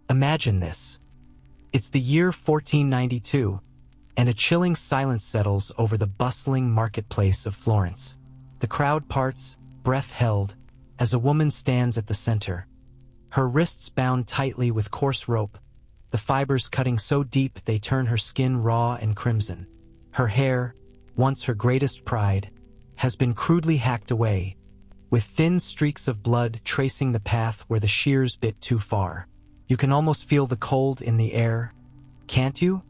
Imagine this. It's the year 1492, and a chilling silence settles over the bustling marketplace of Florence. The crowd parts, breath held, as a woman stands at the center. Her wrists bound tightly with coarse rope, the fibers cutting so deep they turn her skin raw and crimson. Her hair, once her greatest pride, has been crudely hacked away, with thin streaks of blood tracing the path where the shears bit too far. You can almost feel the cold in the air, can't you?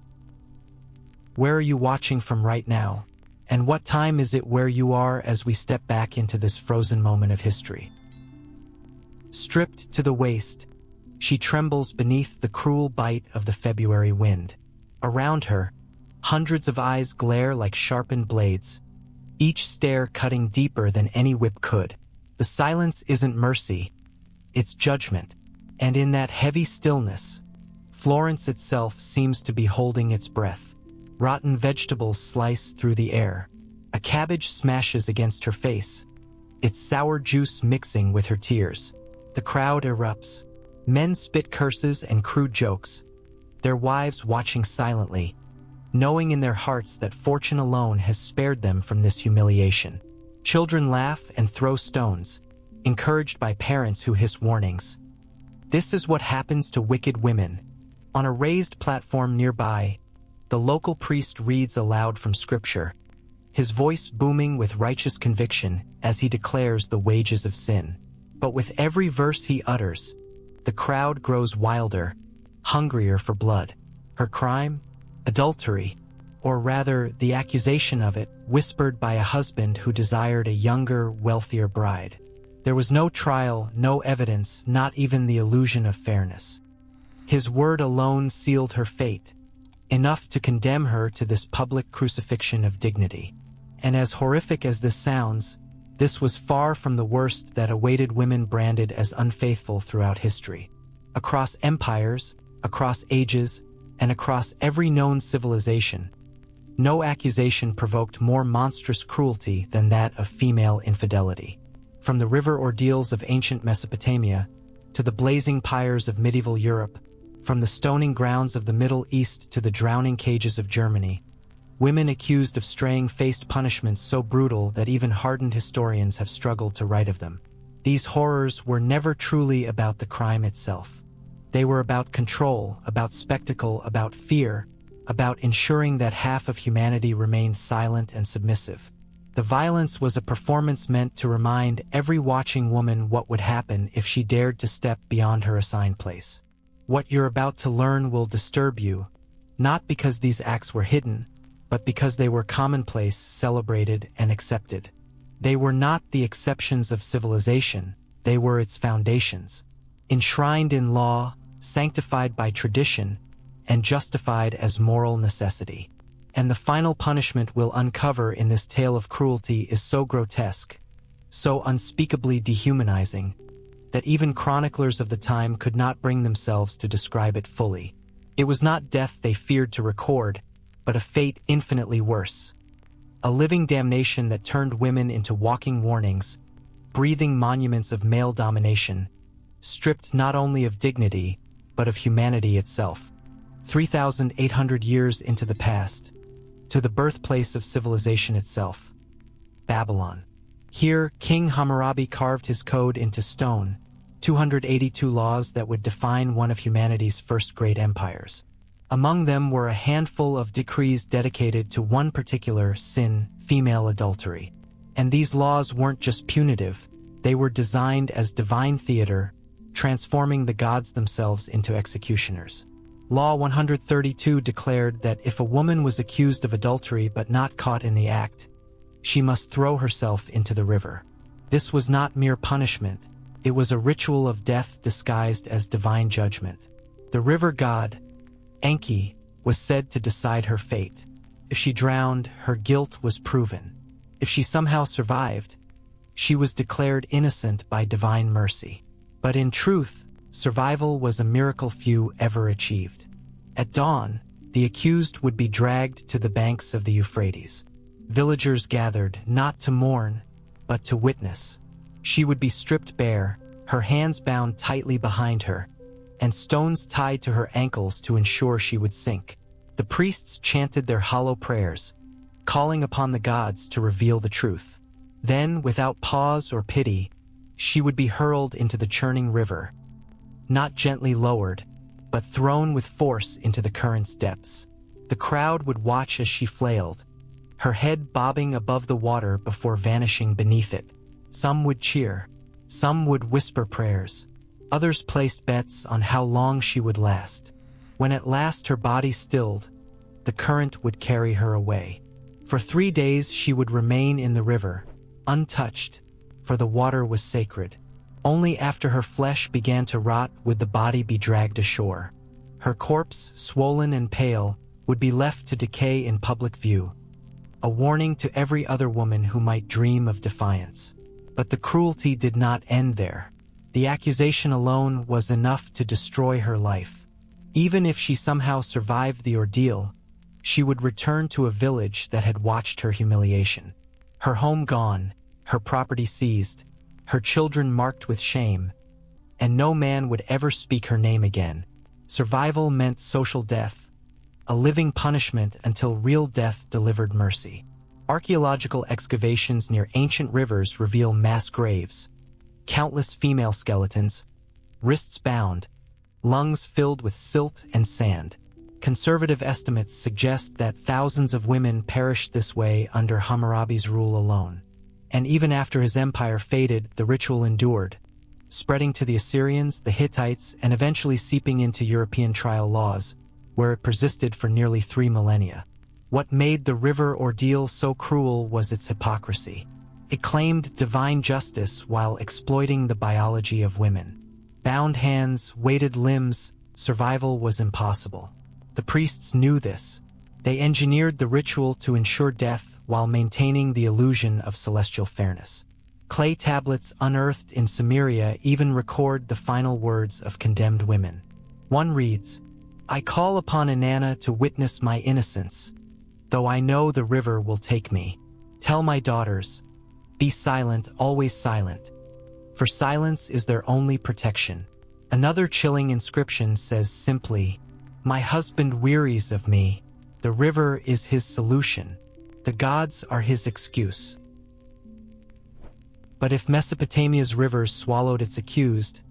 Where are you watching from right now? And what time is it where you are as we step back into this frozen moment of history? Stripped to the waist, she trembles beneath the cruel bite of the February wind. Around her, hundreds of eyes glare like sharpened blades, each stare cutting deeper than any whip could. The silence isn't mercy, it's judgment. And in that heavy stillness, Florence itself seems to be holding its breath. Rotten vegetables slice through the air. A cabbage smashes against her face, its sour juice mixing with her tears. The crowd erupts. Men spit curses and crude jokes, their wives watching silently, knowing in their hearts that fortune alone has spared them from this humiliation. Children laugh and throw stones, encouraged by parents who hiss warnings. This is what happens to wicked women. On a raised platform nearby, the local priest reads aloud from scripture, his voice booming with righteous conviction as he declares the wages of sin. But with every verse he utters, the crowd grows wilder, hungrier for blood. Her crime? Adultery, or rather the accusation of it, whispered by a husband who desired a younger, wealthier bride. There was no trial, no evidence, not even the illusion of fairness. His word alone sealed her fate, enough to condemn her to this public crucifixion of dignity. And as horrific as this sounds, this was far from the worst that awaited women branded as unfaithful throughout history. Across empires, across ages, and across every known civilization, no accusation provoked more monstrous cruelty than that of female infidelity. From the river ordeals of ancient Mesopotamia to the blazing pyres of medieval Europe, from the stoning grounds of the Middle East to the drowning cages of Germany, women accused of straying faced punishments so brutal that even hardened historians have struggled to write of them. These horrors were never truly about the crime itself. They were about control, about spectacle, about fear, about ensuring that half of humanity remained silent and submissive. The violence was a performance meant to remind every watching woman what would happen if she dared to step beyond her assigned place. What you're about to learn will disturb you, not because these acts were hidden, but because they were commonplace, celebrated, and accepted. They were not the exceptions of civilization, they were its foundations. Enshrined in law, sanctified by tradition, and justified as moral necessity. And the final punishment we'll uncover in this tale of cruelty is so grotesque, so unspeakably dehumanizing, that even chroniclers of the time could not bring themselves to describe it fully. It was not death they feared to record, but a fate infinitely worse. A living damnation that turned women into walking warnings, breathing monuments of male domination, stripped not only of dignity, but of humanity itself. 3,800 years into the past, to the birthplace of civilization itself, Babylon. Here, King Hammurabi carved his code into stone, 282 laws that would define one of humanity's first great empires. Among them were a handful of decrees dedicated to one particular sin, female adultery. And these laws weren't just punitive, they were designed as divine theater, transforming the gods themselves into executioners. Law 132 declared that if a woman was accused of adultery but not caught in the act, she must throw herself into the river. This was not mere punishment, it was a ritual of death disguised as divine judgment. The river god, Enki, was said to decide her fate. If she drowned, her guilt was proven. If she somehow survived, she was declared innocent by divine mercy. But in truth, survival was a miracle few ever achieved. At dawn, the accused would be dragged to the banks of the Euphrates. Villagers gathered, not to mourn, but to witness. She would be stripped bare, her hands bound tightly behind her, and stones tied to her ankles to ensure she would sink. The priests chanted their hollow prayers, calling upon the gods to reveal the truth. Then, without pause or pity, she would be hurled into the churning river, not gently lowered, but thrown with force into the current's depths. The crowd would watch as she flailed, her head bobbing above the water before vanishing beneath it. Some would cheer, some would whisper prayers, others placed bets on how long she would last. When at last her body stilled, the current would carry her away. For 3 days she would remain in the river, untouched, for the water was sacred. Only after her flesh began to rot would the body be dragged ashore. Her corpse, swollen and pale, would be left to decay in public view, a warning to every other woman who might dream of defiance. But the cruelty did not end there. The accusation alone was enough to destroy her life. Even if she somehow survived the ordeal, she would return to a village that had watched her humiliation. Her home gone, her property seized, her children marked with shame, and no man would ever speak her name again. Survival meant social death, a living punishment until real death delivered mercy. Archaeological excavations near ancient rivers reveal mass graves, countless female skeletons, wrists bound, lungs filled with silt and sand. Conservative estimates suggest that thousands of women perished this way under Hammurabi's rule alone. And even after his empire faded, the ritual endured, spreading to the Assyrians, the Hittites, and eventually seeping into European trial laws, where it persisted for nearly 3 millennia. What made the river ordeal so cruel was its hypocrisy. It claimed divine justice while exploiting the biology of women. Bound hands, weighted limbs, survival was impossible. The priests knew this. They engineered the ritual to ensure death while maintaining the illusion of celestial fairness. Clay tablets unearthed in Samaria even record the final words of condemned women. One reads, "I call upon Inanna to witness my innocence, though I know the river will take me. Tell my daughters, be silent, always silent, for silence is their only protection." Another chilling inscription says simply, "My husband wearies of me. The river is his solution. The gods are his excuse." But if Mesopotamia's rivers swallowed its accused,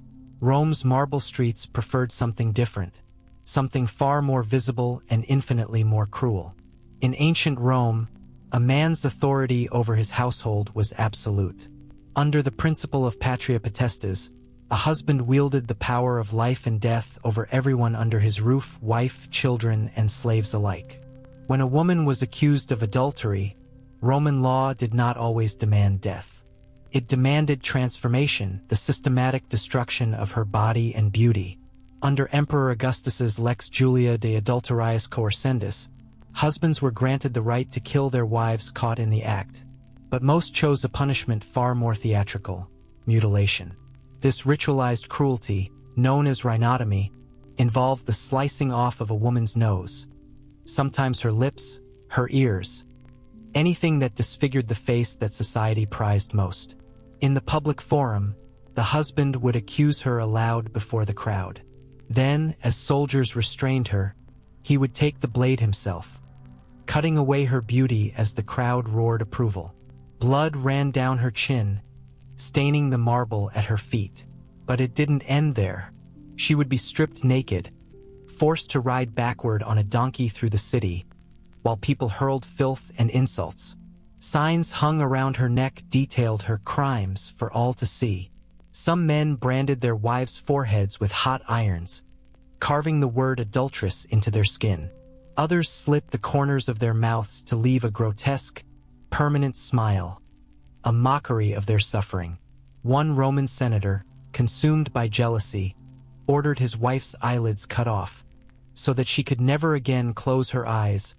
Rome's marble streets preferred something different, something far more visible and infinitely more cruel. In ancient Rome, a man's authority over his household was absolute. Under the principle of patria potestas, a husband wielded the power of life and death over everyone under his roof, wife, children, and slaves alike. When a woman was accused of adultery, Roman law did not always demand death. It demanded transformation, the systematic destruction of her body and beauty. Under Emperor Augustus's Lex Julia de Adulteriis Coercendis, husbands were granted the right to kill their wives caught in the act. But most chose a punishment far more theatrical: mutilation. This ritualized cruelty, known as rhinotomy, involved the slicing off of a woman's nose, sometimes her lips, her ears, anything that disfigured the face that society prized most. In the public forum, the husband would accuse her aloud before the crowd. Then, as soldiers restrained her, he would take the blade himself, cutting away her beauty as the crowd roared approval. Blood ran down her chin, staining the marble at her feet. But it didn't end there. She would be stripped naked, forced to ride backward on a donkey through the city, while people hurled filth and insults. Signs hung around her neck detailed her crimes for all to see. Some men branded their wives' foreheads with hot irons, carving the word adulteress into their skin. Others slit the corners of their mouths to leave a grotesque, permanent smile, a mockery of their suffering. One Roman senator, consumed by jealousy, ordered his wife's eyelids cut off, so that she could never again close her eyes,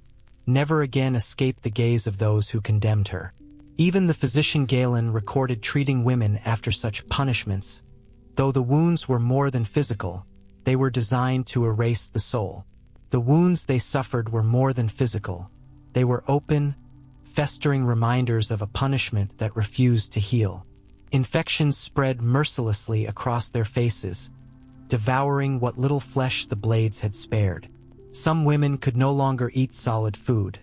never again escape the gaze of those who condemned her. Even the physician Galen recorded treating women after such punishments. Though the wounds were more than physical, they were designed to erase the soul. The wounds they suffered were more than physical. They were open, festering reminders of a punishment that refused to heal. Infections spread mercilessly across their faces, devouring what little flesh the blades had spared. Some women could no longer eat solid food.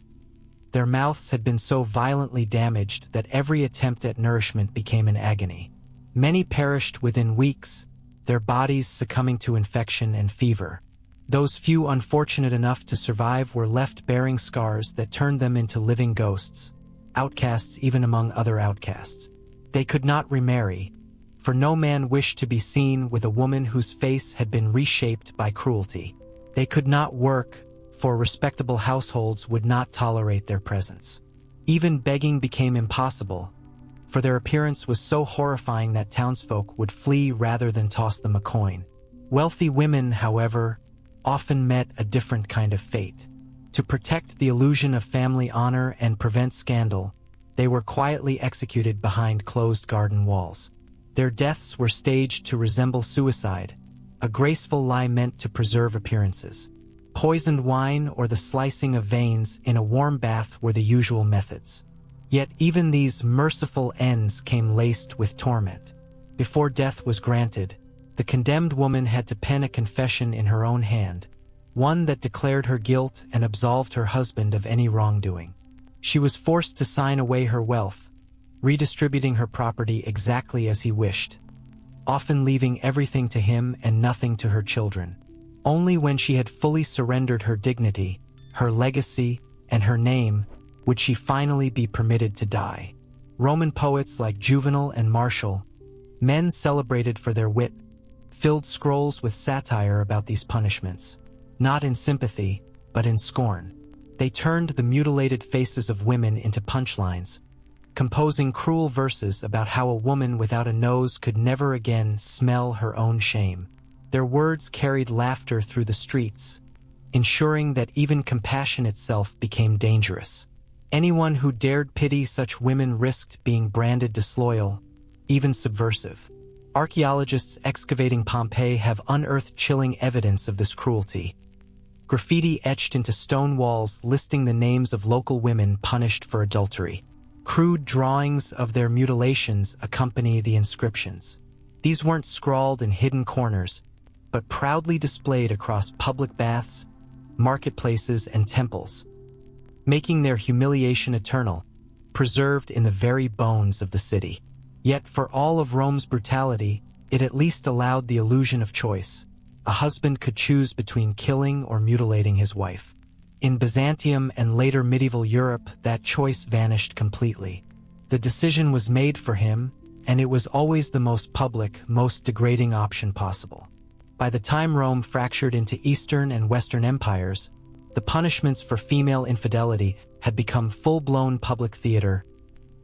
Their mouths had been so violently damaged that every attempt at nourishment became an agony. Many perished within weeks, their bodies succumbing to infection and fever. Those few unfortunate enough to survive were left bearing scars that turned them into living ghosts, outcasts even among other outcasts. They could not remarry, for no man wished to be seen with a woman whose face had been reshaped by cruelty. They could not work, for respectable households would not tolerate their presence. Even begging became impossible, for their appearance was so horrifying that townsfolk would flee rather than toss them a coin. Wealthy women, however, often met a different kind of fate. To protect the illusion of family honor and prevent scandal, they were quietly executed behind closed garden walls. Their deaths were staged to resemble suicide, a graceful lie meant to preserve appearances. Poisoned wine or the slicing of veins in a warm bath were the usual methods. Yet even these merciful ends came laced with torment. Before death was granted, the condemned woman had to pen a confession in her own hand, one that declared her guilt and absolved her husband of any wrongdoing. She was forced to sign away her wealth, redistributing her property exactly as he wished, often leaving everything to him and nothing to her children. Only when she had fully surrendered her dignity, her legacy, and her name would she finally be permitted to die. Roman poets like Juvenal and Martial, men celebrated for their wit, filled scrolls with satire about these punishments, not in sympathy, but in scorn. They turned the mutilated faces of women into punchlines, composing cruel verses about how a woman without a nose could never again smell her own shame. Their words carried laughter through the streets, ensuring that even compassion itself became dangerous. Anyone who dared pity such women risked being branded disloyal, even subversive. Archaeologists excavating Pompeii have unearthed chilling evidence of this cruelty. Graffiti etched into stone walls listing the names of local women punished for adultery. Crude drawings of their mutilations accompany the inscriptions. These weren't scrawled in hidden corners, but proudly displayed across public baths, marketplaces, and temples, making their humiliation eternal, preserved in the very bones of the city. Yet for all of Rome's brutality, it at least allowed the illusion of choice. A husband could choose between killing or mutilating his wife. In Byzantium and later medieval Europe, that choice vanished completely. The decision was made for him, and it was always the most public, most degrading option possible. By the time Rome fractured into Eastern and Western empires, the punishments for female infidelity had become full-blown public theater,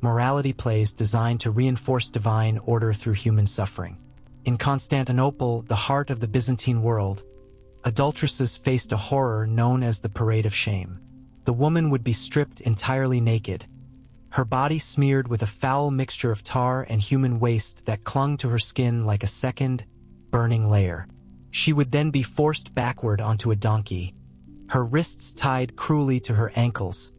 morality plays designed to reinforce divine order through human suffering. In Constantinople, the heart of the Byzantine world, adulteresses faced a horror known as the Parade of Shame. The woman would be stripped entirely naked, her body smeared with a foul mixture of tar and human waste that clung to her skin like a second, burning layer. She would then be forced backward onto a donkey, her wrists tied cruelly to her ankles,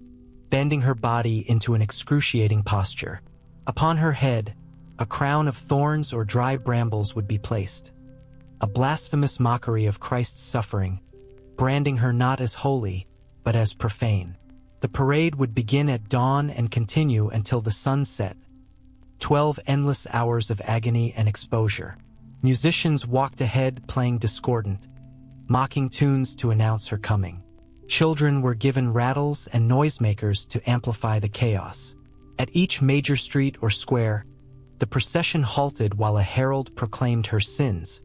bending her body into an excruciating posture. Upon her head, a crown of thorns or dry brambles would be placed, a blasphemous mockery of Christ's suffering, branding her not as holy, but as profane. The parade would begin at dawn and continue until the sun set. 12 endless hours of agony and exposure. Musicians walked ahead playing discordant, mocking tunes to announce her coming. Children were given rattles and noisemakers to amplify the chaos. At each major street or square, the procession halted while a herald proclaimed her sins,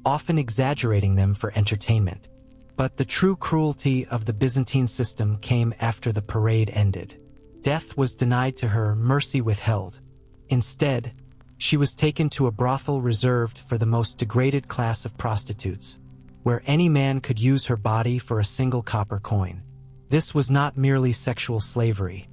often exaggerating them for entertainment. But the true cruelty of the Byzantine system came after the parade ended. Death was denied to her, mercy withheld. Instead, she was taken to a brothel reserved for the most degraded class of prostitutes, where any man could use her body for a single copper coin. This was not merely sexual slavery.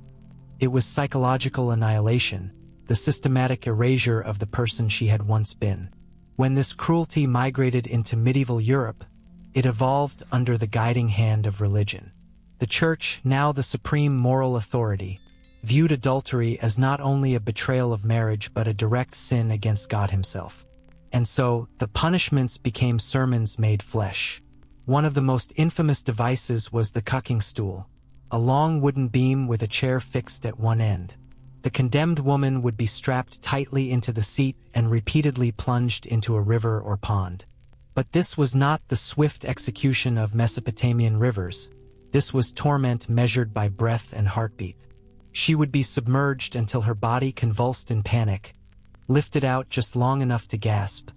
It was psychological annihilation, the systematic erasure of the person she had once been. When this cruelty migrated into medieval Europe, it evolved under the guiding hand of religion. The Church, now the supreme moral authority, viewed adultery as not only a betrayal of marriage but a direct sin against God himself. And so, the punishments became sermons made flesh. One of the most infamous devices was the cucking stool, a long wooden beam with a chair fixed at one end. The condemned woman would be strapped tightly into the seat and repeatedly plunged into a river or pond. But this was not the swift execution of Mesopotamian rivers. This was torment measured by breath and heartbeat. She would be submerged until her body convulsed in panic, lifted out just long enough to gasp,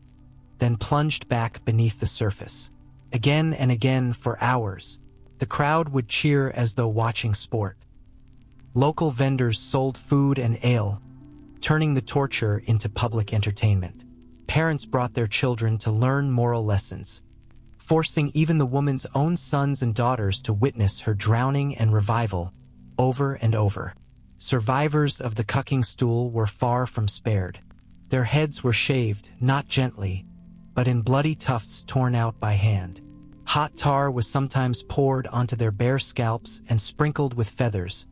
then plunged back beneath the surface. Again and again for hours, the crowd would cheer as though watching sport. Local vendors sold food and ale, turning the torture into public entertainment. Parents brought their children to learn moral lessons, forcing even the woman's own sons and daughters to witness her drowning and revival over and over. Survivors of the cucking stool were far from spared. Their heads were shaved, not gently, but in bloody tufts torn out by hand. Hot tar was sometimes poured onto their bare scalps and sprinkled with feathers,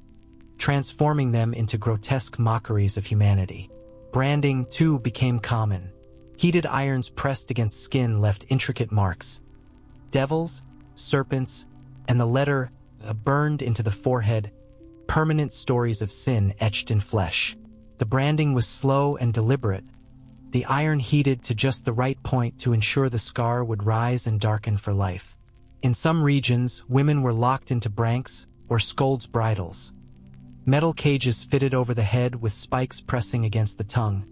transforming them into grotesque mockeries of humanity. Branding, too, became common. Heated irons pressed against skin left intricate marks. Devils, serpents, and the letter burned into the forehead, permanent stories of sin etched in flesh. The branding was slow and deliberate, the iron heated to just the right point to ensure the scar would rise and darken for life. In some regions, women were locked into branks or scolds' bridles. Metal cages fitted over the head with spikes pressing against the tongue,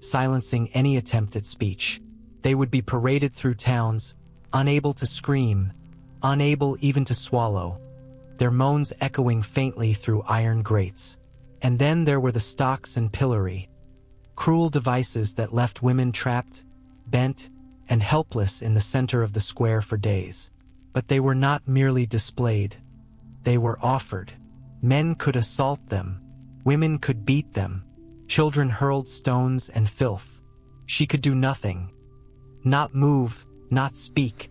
silencing any attempt at speech. They would be paraded through towns, unable to scream, unable even to swallow, their moans echoing faintly through iron grates. And then there were the stocks and pillory, cruel devices that left women trapped, bent, and helpless in the center of the square for days. But they were not merely displayed. They were offered. Men could assault them. Women could beat them. Children hurled stones and filth. She could do nothing. Not move, not speak,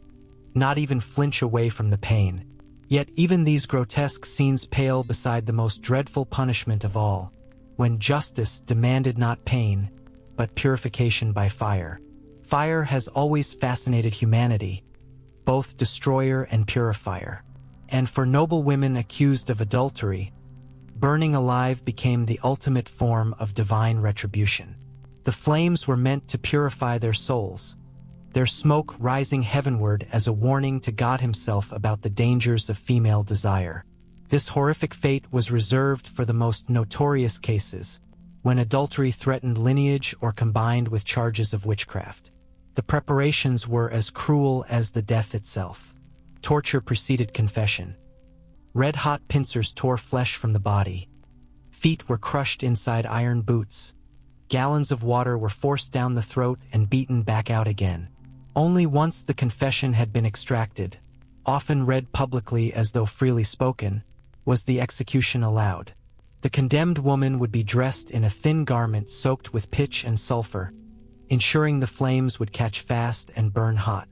not even flinch away from the pain. Yet even these grotesque scenes pale beside the most dreadful punishment of all, when justice demanded not pain, but purification by fire. Fire has always fascinated humanity, both destroyer and purifier. And for noble women accused of adultery, burning alive became the ultimate form of divine retribution. The flames were meant to purify their souls, their smoke rising heavenward as a warning to God himself about the dangers of female desire. This horrific fate was reserved for the most notorious cases, when adultery threatened lineage or combined with charges of witchcraft. The preparations were as cruel as the death itself. Torture preceded confession. Red-hot pincers tore flesh from the body. Feet were crushed inside iron boots. Gallons of water were forced down the throat and beaten back out again. Only once the confession had been extracted, often read publicly as though freely spoken, was the execution allowed. The condemned woman would be dressed in a thin garment soaked with pitch and sulfur, ensuring the flames would catch fast and burn hot.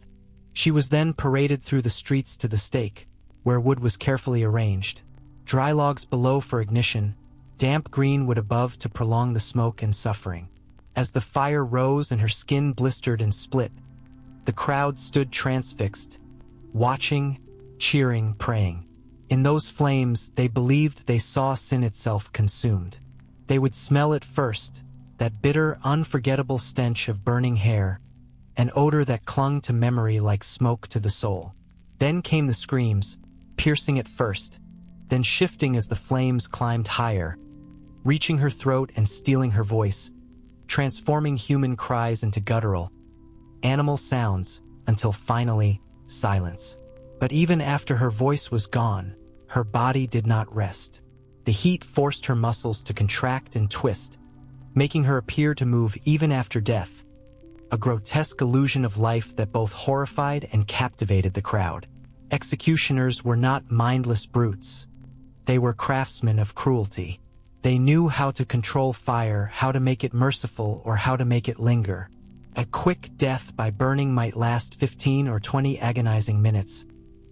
She was then paraded through the streets to the stake, where wood was carefully arranged. Dry logs below for ignition, damp green wood above to prolong the smoke and suffering. As the fire rose and her skin blistered and split, the crowd stood transfixed, watching, cheering, praying. In those flames, they believed they saw sin itself consumed. They would smell it first, that bitter, unforgettable stench of burning hair, an odor that clung to memory like smoke to the soul. Then came the screams, piercing at first, then shifting as the flames climbed higher, reaching her throat and stealing her voice, transforming human cries into guttural, animal sounds, until finally, silence. But even after her voice was gone, her body did not rest. The heat forced her muscles to contract and twist, making her appear to move even after death, a grotesque illusion of life that both horrified and captivated the crowd. Executioners were not mindless brutes. They were craftsmen of cruelty. They knew how to control fire, how to make it merciful, or how to make it linger. A quick death by burning might last 15 or 20 agonizing minutes,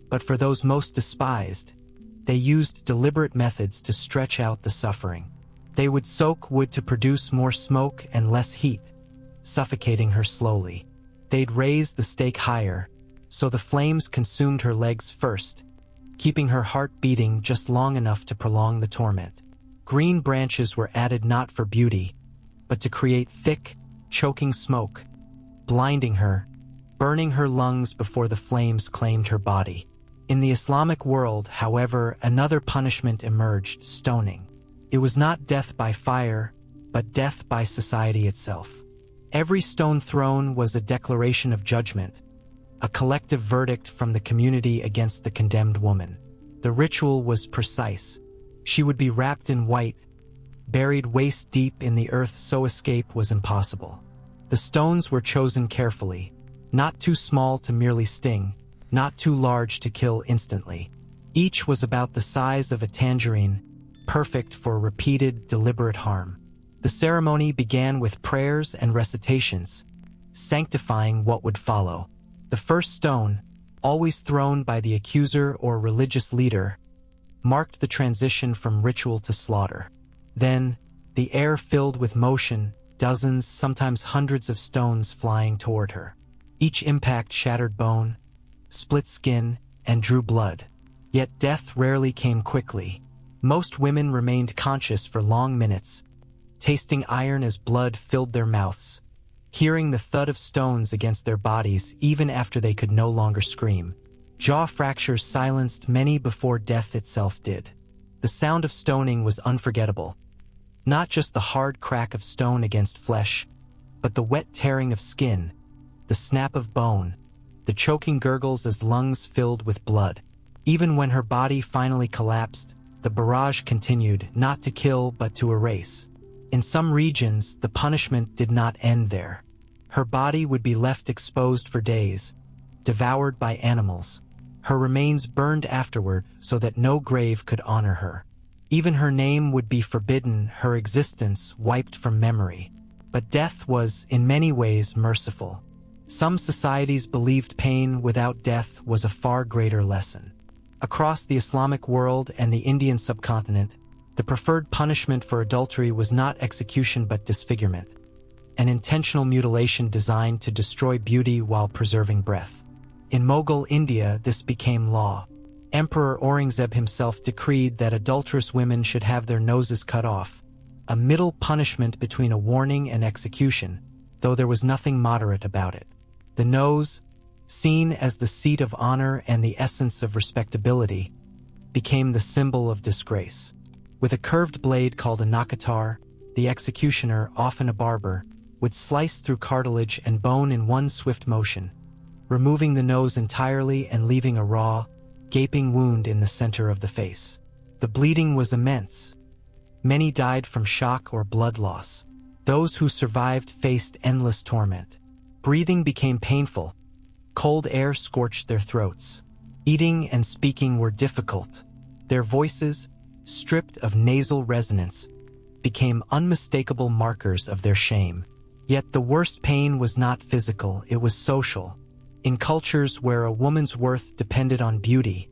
but for those most despised, they used deliberate methods to stretch out the suffering. They would soak wood to produce more smoke and less heat, suffocating her slowly. They'd raise the stake higher, so the flames consumed her legs first, keeping her heart beating just long enough to prolong the torment. Green branches were added not for beauty, but to create thick, choking smoke, blinding her, burning her lungs before the flames claimed her body. In the Islamic world, however, another punishment emerged: stoning. It was not death by fire, but death by society itself. Every stone thrown was a declaration of judgment, a collective verdict from the community against the condemned woman. The ritual was precise. She would be wrapped in white, buried waist deep in the earth so escape was impossible. The stones were chosen carefully, not too small to merely sting, not too large to kill instantly. Each was about the size of a tangerine, perfect for repeated, deliberate harm. The ceremony began with prayers and recitations, sanctifying what would follow. The first stone, always thrown by the accuser or religious leader, marked the transition from ritual to slaughter. Then, the air filled with motion, dozens, sometimes hundreds of stones flying toward her. Each impact shattered bone, split skin, and drew blood. Yet death rarely came quickly. Most women remained conscious for long minutes, tasting iron as blood filled their mouths, hearing the thud of stones against their bodies even after they could no longer scream. Jaw fractures silenced many before death itself did. The sound of stoning was unforgettable. Not just the hard crack of stone against flesh, but the wet tearing of skin, the snap of bone, the choking gurgles as lungs filled with blood. Even when her body finally collapsed, the barrage continued, not to kill but to erase. In some regions, the punishment did not end there. Her body would be left exposed for days, devoured by animals. Her remains burned afterward so that no grave could honor her. Even her name would be forbidden, her existence wiped from memory. But death was, in many ways, merciful. Some societies believed pain without death was a far greater lesson. Across the Islamic world and the Indian subcontinent, the preferred punishment for adultery was not execution but disfigurement, an intentional mutilation designed to destroy beauty while preserving breath. In Mughal India, this became law. Emperor Aurangzeb himself decreed that adulterous women should have their noses cut off, a middle punishment between a warning and execution, though there was nothing moderate about it. The nose, seen as the seat of honor and the essence of respectability, became the symbol of disgrace. With a curved blade called a nakatar, the executioner, often a barber, would slice through cartilage and bone in one swift motion, removing the nose entirely and leaving a raw, gaping wound in the center of the face. The bleeding was immense. Many died from shock or blood loss. Those who survived faced endless torment. Breathing became painful. Cold air scorched their throats. Eating and speaking were difficult. Their voices, stripped of nasal resonance, became unmistakable markers of their shame. Yet the worst pain was not physical, it was social. In cultures where a woman's worth depended on beauty,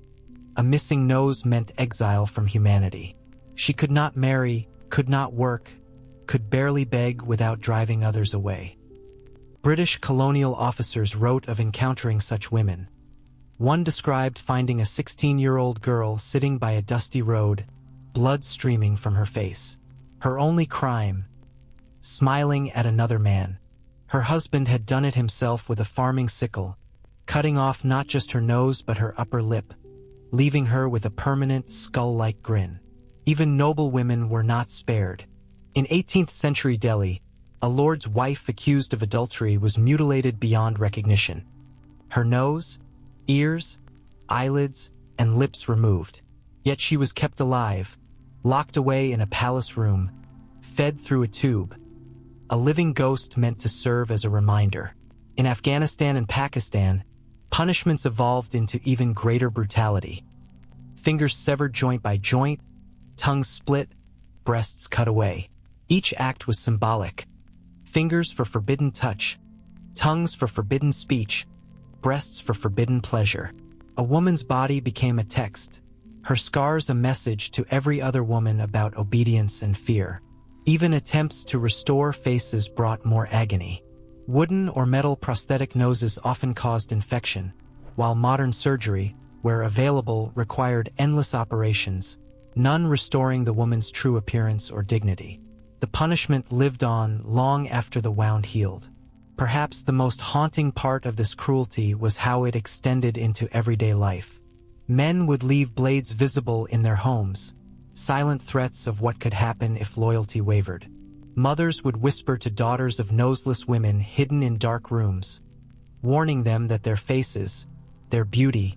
a missing nose meant exile from humanity. She could not marry, could not work, could barely beg without driving others away. British colonial officers wrote of encountering such women. One described finding a 16-year-old girl sitting by a dusty road, blood streaming from her face. Her only crime, smiling at another man. Her husband had done it himself with a farming sickle, cutting off not just her nose but her upper lip, leaving her with a permanent skull-like grin. Even noble women were not spared. In 18th century Delhi, a lord's wife accused of adultery was mutilated beyond recognition. Her nose, ears, eyelids, and lips removed. Yet she was kept alive, locked away in a palace room, fed through a tube, a living ghost meant to serve as a reminder. In Afghanistan and Pakistan, punishments evolved into even greater brutality. Fingers severed joint by joint, tongues split, breasts cut away. Each act was symbolic. Fingers for forbidden touch, tongues for forbidden speech, breasts for forbidden pleasure. A woman's body became a text, her scars a message to every other woman about obedience and fear. Even attempts to restore faces brought more agony. Wooden or metal prosthetic noses often caused infection, while modern surgery, where available, required endless operations, none restoring the woman's true appearance or dignity. The punishment lived on long after the wound healed. Perhaps the most haunting part of this cruelty was how it extended into everyday life. Men would leave blades visible in their homes, silent threats of what could happen if loyalty wavered. Mothers would whisper to daughters of noseless women hidden in dark rooms, warning them that their faces, their beauty,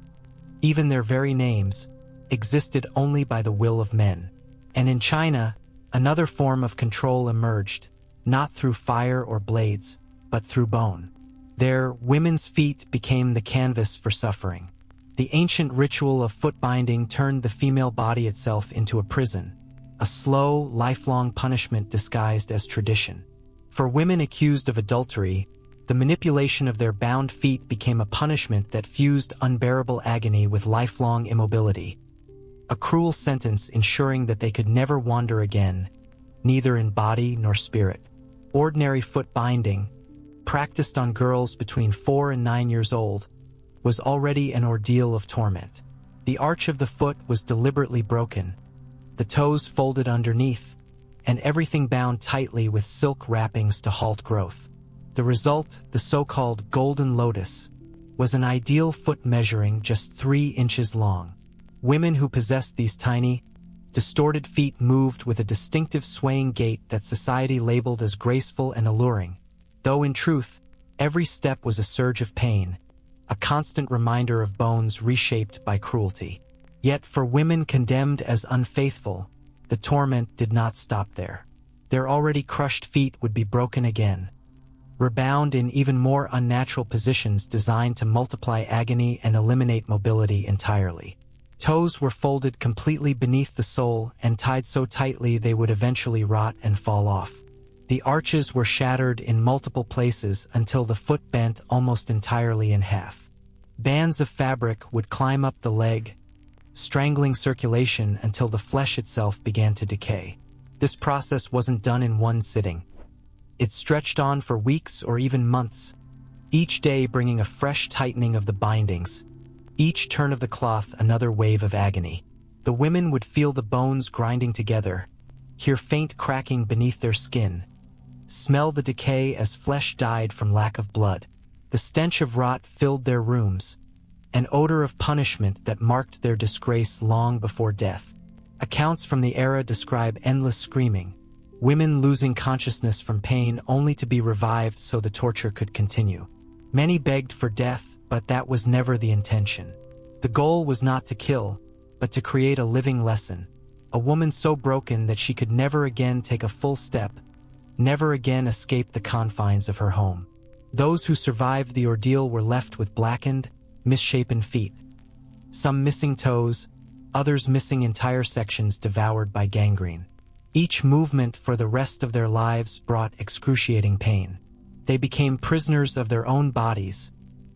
even their very names, existed only by the will of men. And in China, another form of control emerged, not through fire or blades, but through bone. There, women's feet became the canvas for suffering. The ancient ritual of foot binding turned the female body itself into a prison, a slow, lifelong punishment disguised as tradition. For women accused of adultery, the manipulation of their bound feet became a punishment that fused unbearable agony with lifelong immobility, a cruel sentence ensuring that they could never wander again, neither in body nor spirit. Ordinary foot binding, practiced on girls between 4 and 9 years old, was already an ordeal of torment. The arch of the foot was deliberately broken, the toes folded underneath, and everything bound tightly with silk wrappings to halt growth. The result, the so-called golden lotus, was an ideal foot measuring just 3 inches long. Women who possessed these tiny, distorted feet moved with a distinctive swaying gait that society labeled as graceful and alluring, though in truth, every step was a surge of pain, a constant reminder of bones reshaped by cruelty. Yet for women condemned as unfaithful, the torment did not stop there. Their already crushed feet would be broken again, rebound in even more unnatural positions designed to multiply agony and eliminate mobility entirely. Toes were folded completely beneath the sole and tied so tightly they would eventually rot and fall off. The arches were shattered in multiple places until the foot bent almost entirely in half. Bands of fabric would climb up the leg, strangling circulation until the flesh itself began to decay. This process wasn't done in one sitting. It stretched on for weeks or even months, each day bringing a fresh tightening of the bindings, each turn of the cloth another wave of agony. The women would feel the bones grinding together, hear faint cracking beneath their skin, smell the decay as flesh died from lack of blood. The stench of rot filled their rooms, an odor of punishment that marked their disgrace long before death. Accounts from the era describe endless screaming, women losing consciousness from pain only to be revived so the torture could continue. Many begged for death, but that was never the intention. The goal was not to kill, but to create a living lesson, a woman so broken that she could never again take a full step, never again escape the confines of her home. Those who survived the ordeal were left with blackened, misshapen feet, some missing toes, others missing entire sections devoured by gangrene. Each movement for the rest of their lives brought excruciating pain. They became prisoners of their own bodies,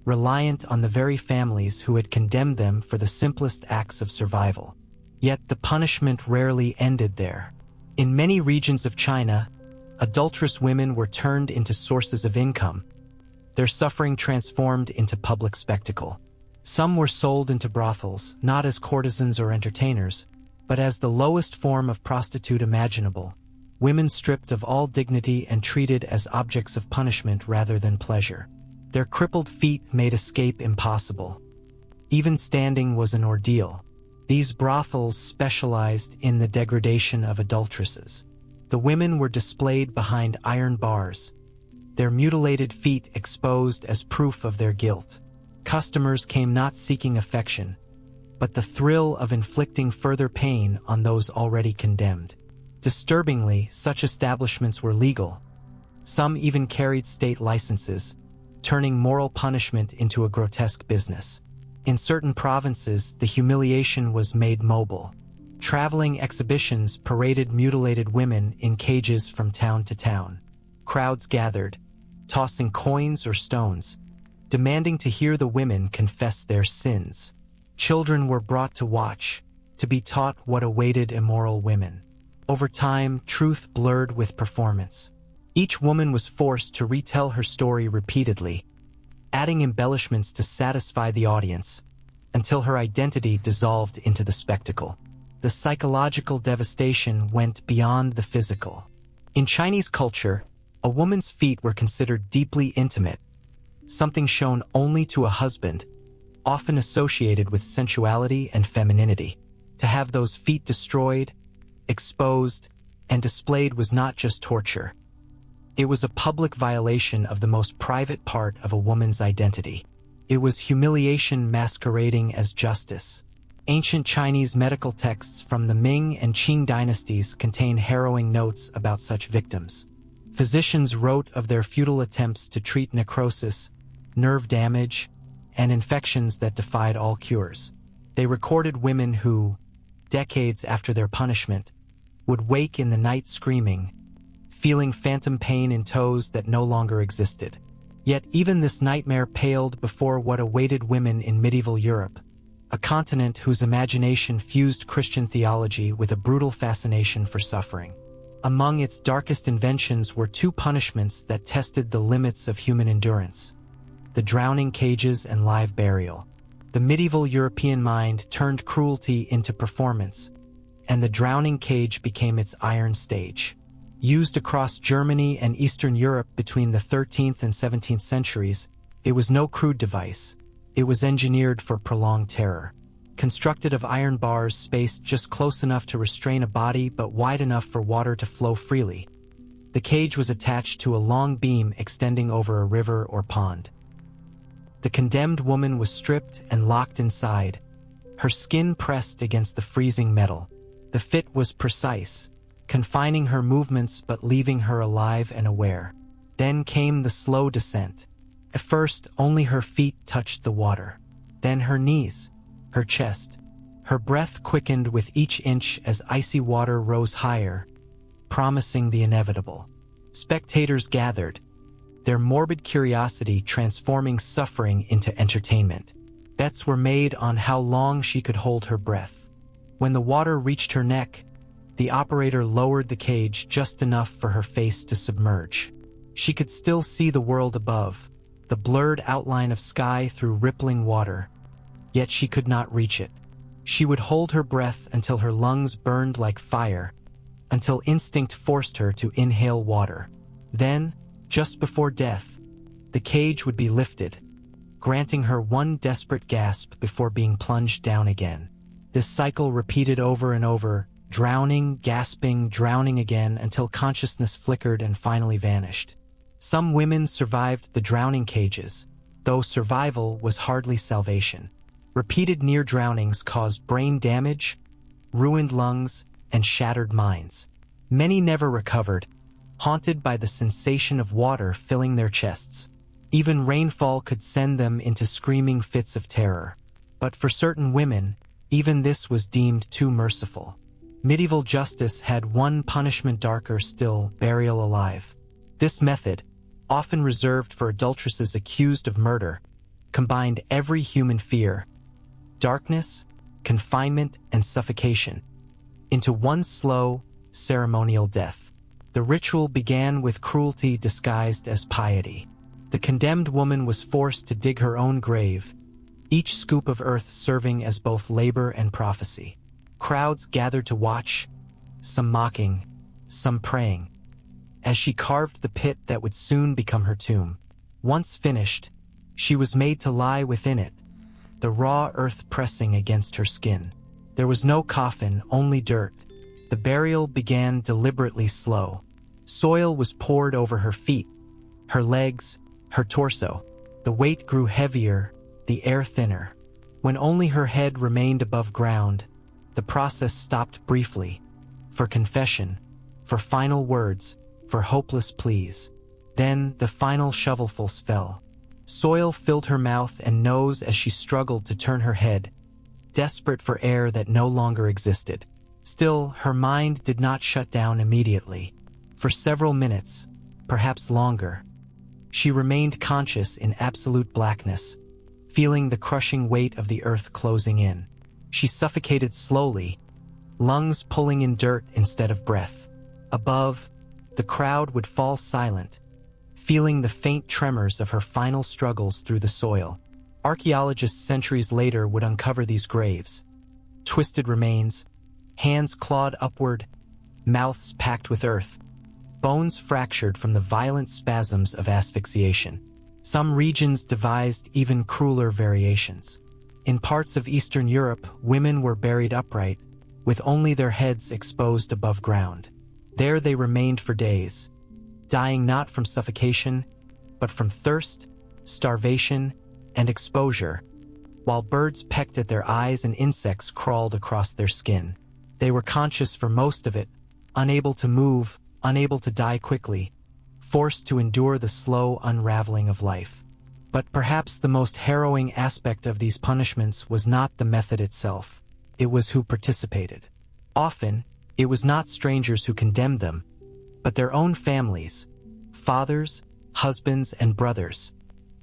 reliant on the very families who had condemned them for the simplest acts of survival. Yet the punishment rarely ended there. In many regions of China, adulterous women were turned into sources of income, their suffering transformed into public spectacle. Some were sold into brothels, not as courtesans or entertainers, but as the lowest form of prostitute imaginable, women stripped of all dignity and treated as objects of punishment rather than pleasure. Their crippled feet made escape impossible. Even standing was an ordeal. These brothels specialized in the degradation of adulteresses. The women were displayed behind iron bars, their mutilated feet exposed as proof of their guilt. Customers came not seeking affection, but the thrill of inflicting further pain on those already condemned. Disturbingly, such establishments were legal. Some even carried state licenses, turning moral punishment into a grotesque business. In certain provinces, the humiliation was made mobile. Traveling exhibitions paraded mutilated women in cages from town to town. Crowds gathered, tossing coins or stones, demanding to hear the women confess their sins. Children were brought to watch, to be taught what awaited immoral women. Over time, truth blurred with performance. Each woman was forced to retell her story repeatedly, adding embellishments to satisfy the audience, until her identity dissolved into the spectacle. The psychological devastation went beyond the physical. In Chinese culture, a woman's feet were considered deeply intimate, something shown only to a husband, often associated with sensuality and femininity. To have those feet destroyed, exposed, and displayed was not just torture. It was a public violation of the most private part of a woman's identity. It was humiliation masquerading as justice. Ancient Chinese medical texts from the Ming and Qing dynasties contain harrowing notes about such victims. Physicians wrote of their futile attempts to treat necrosis, nerve damage, and infections that defied all cures. They recorded women who, decades after their punishment, would wake in the night screaming, feeling phantom pain in toes that no longer existed. Yet even this nightmare paled before what awaited women in medieval Europe, a continent whose imagination fused Christian theology with a brutal fascination for suffering. Among its darkest inventions were two punishments that tested the limits of human endurance: the drowning cages and live burial. The medieval European mind turned cruelty into performance, and the drowning cage became its iron stage. Used across Germany and Eastern Europe between the 13th and 17th centuries, it was no crude device. It was engineered for prolonged terror. Constructed of iron bars spaced just close enough to restrain a body but wide enough for water to flow freely, the cage was attached to a long beam extending over a river or pond. The condemned woman was stripped and locked inside, her skin pressed against the freezing metal. The fit was precise, confining her movements but leaving her alive and aware. Then came the slow descent. At first, only her feet touched the water. Then her knees, her chest. Her breath quickened with each inch as icy water rose higher, promising the inevitable. Spectators gathered, their morbid curiosity transforming suffering into entertainment. Bets were made on how long she could hold her breath. When the water reached her neck, the operator lowered the cage just enough for her face to submerge. She could still see the world above, the blurred outline of sky through rippling water, yet she could not reach it. She would hold her breath until her lungs burned like fire, until instinct forced her to inhale water. Then, just before death, the cage would be lifted, granting her one desperate gasp before being plunged down again. This cycle repeated over and over, drowning, gasping, drowning again until consciousness flickered and finally vanished. Some women survived the drowning cages, though survival was hardly salvation. Repeated near drownings caused brain damage, ruined lungs, and shattered minds. Many never recovered, haunted by the sensation of water filling their chests. Even rainfall could send them into screaming fits of terror. But for certain women, even this was deemed too merciful. Medieval justice had one punishment darker still: burial alive. This method, often reserved for adulteresses accused of murder, combined every human fear, darkness, confinement, and suffocation, into one slow, ceremonial death. The ritual began with cruelty disguised as piety. The condemned woman was forced to dig her own grave, each scoop of earth serving as both labor and prophecy. Crowds gathered to watch, some mocking, some praying, as she carved the pit that would soon become her tomb. Once finished, she was made to lie within it, the raw earth pressing against her skin. There was no coffin, only dirt. The burial began deliberately slow. Soil was poured over her feet, her legs, her torso. The weight grew heavier, the air thinner. When only her head remained above ground, the process stopped briefly, for confession, for final words, for hopeless pleas. Then the final shovelfuls fell. Soil filled her mouth and nose as she struggled to turn her head, desperate for air that no longer existed. Still, her mind did not shut down immediately. For several minutes, perhaps longer, she remained conscious in absolute blackness, feeling the crushing weight of the earth closing in. She suffocated slowly, lungs pulling in dirt instead of breath. Above, the crowd would fall silent, feeling the faint tremors of her final struggles through the soil. Archaeologists centuries later would uncover these graves. Twisted remains, hands clawed upward, mouths packed with earth, bones fractured from the violent spasms of asphyxiation. Some regions devised even crueler variations. In parts of Eastern Europe, women were buried upright, with only their heads exposed above ground. There they remained for days, dying not from suffocation, but from thirst, starvation, and exposure, while birds pecked at their eyes and insects crawled across their skin. They were conscious for most of it, unable to move, unable to die quickly, forced to endure the slow unraveling of life. But perhaps the most harrowing aspect of these punishments was not the method itself. It was who participated. Often, it was not strangers who condemned them, but their own families, fathers, husbands, and brothers,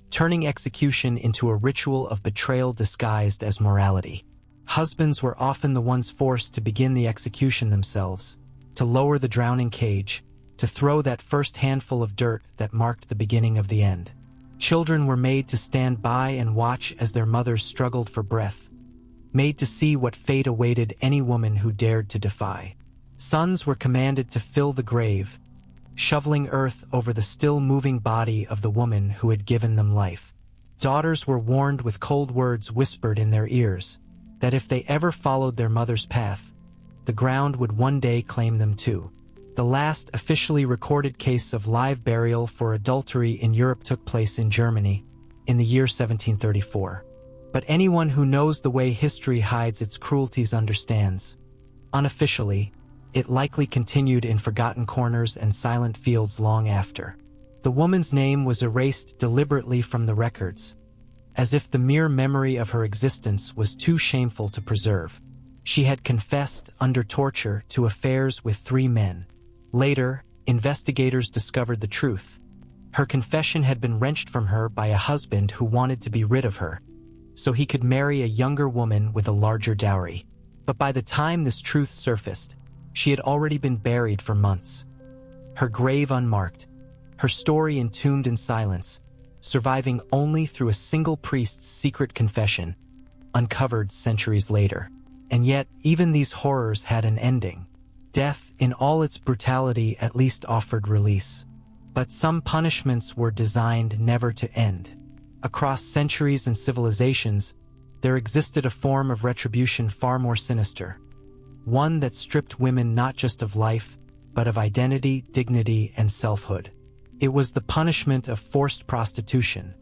turning execution into a ritual of betrayal disguised as morality. Husbands were often the ones forced to begin the execution themselves, to lower the drowning cage, to throw that first handful of dirt that marked the beginning of the end. Children were made to stand by and watch as their mothers struggled for breath, made to see what fate awaited any woman who dared to defy. Sons were commanded to fill the grave, shoveling earth over the still-moving body of the woman who had given them life. Daughters were warned with cold words whispered in their ears, that if they ever followed their mother's path, the ground would one day claim them too. The last officially recorded case of live burial for adultery in Europe took place in Germany, in the year 1734. But anyone who knows the way history hides its cruelties understands. Unofficially, it likely continued in forgotten corners and silent fields long after. The woman's name was erased deliberately from the records, as if the mere memory of her existence was too shameful to preserve. She had confessed, under torture, to affairs with 3 men. Later, investigators discovered the truth. Her confession had been wrenched from her by a husband who wanted to be rid of her, so he could marry a younger woman with a larger dowry. But by the time this truth surfaced, she had already been buried for months. Her grave unmarked, her story entombed in silence, surviving only through a single priest's secret confession, uncovered centuries later. And yet, even these horrors had an ending. Death, in all its brutality, at least offered release. But some punishments were designed never to end. Across centuries and civilizations, there existed a form of retribution far more sinister. One that stripped women not just of life, but of identity, dignity, and selfhood. It was the punishment of forced prostitution,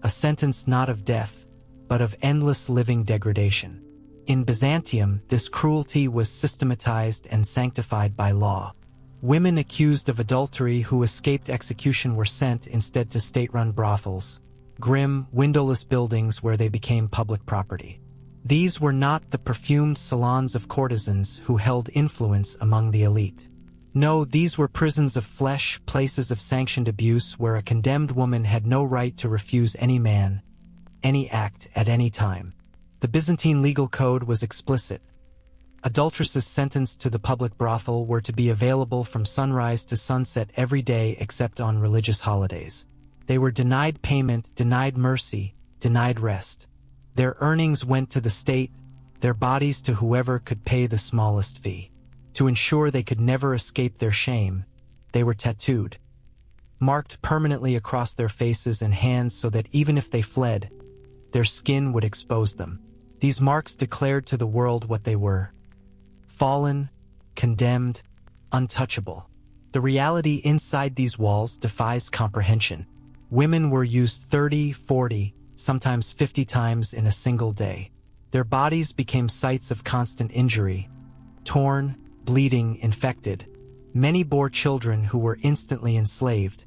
a sentence not of death, but of endless living degradation. In Byzantium, this cruelty was systematized and sanctified by law. Women accused of adultery who escaped execution were sent instead to state-run brothels, grim, windowless buildings where they became public property. These were not the perfumed salons of courtesans who held influence among the elite. No, these were prisons of flesh, places of sanctioned abuse where a condemned woman had no right to refuse any man, any act at any time. The Byzantine legal code was explicit. Adulteresses sentenced to the public brothel were to be available from sunrise to sunset every day except on religious holidays. They were denied payment, denied mercy, denied rest. Their earnings went to the state, their bodies to whoever could pay the smallest fee. To ensure they could never escape their shame, they were tattooed, marked permanently across their faces and hands so that even if they fled, their skin would expose them. These marks declared to the world what they were: fallen, condemned, untouchable. The reality inside these walls defies comprehension. Women were used 30, 40, sometimes 50 times in a single day. Their bodies became sites of constant injury, torn, bleeding, infected. Many bore children who were instantly enslaved,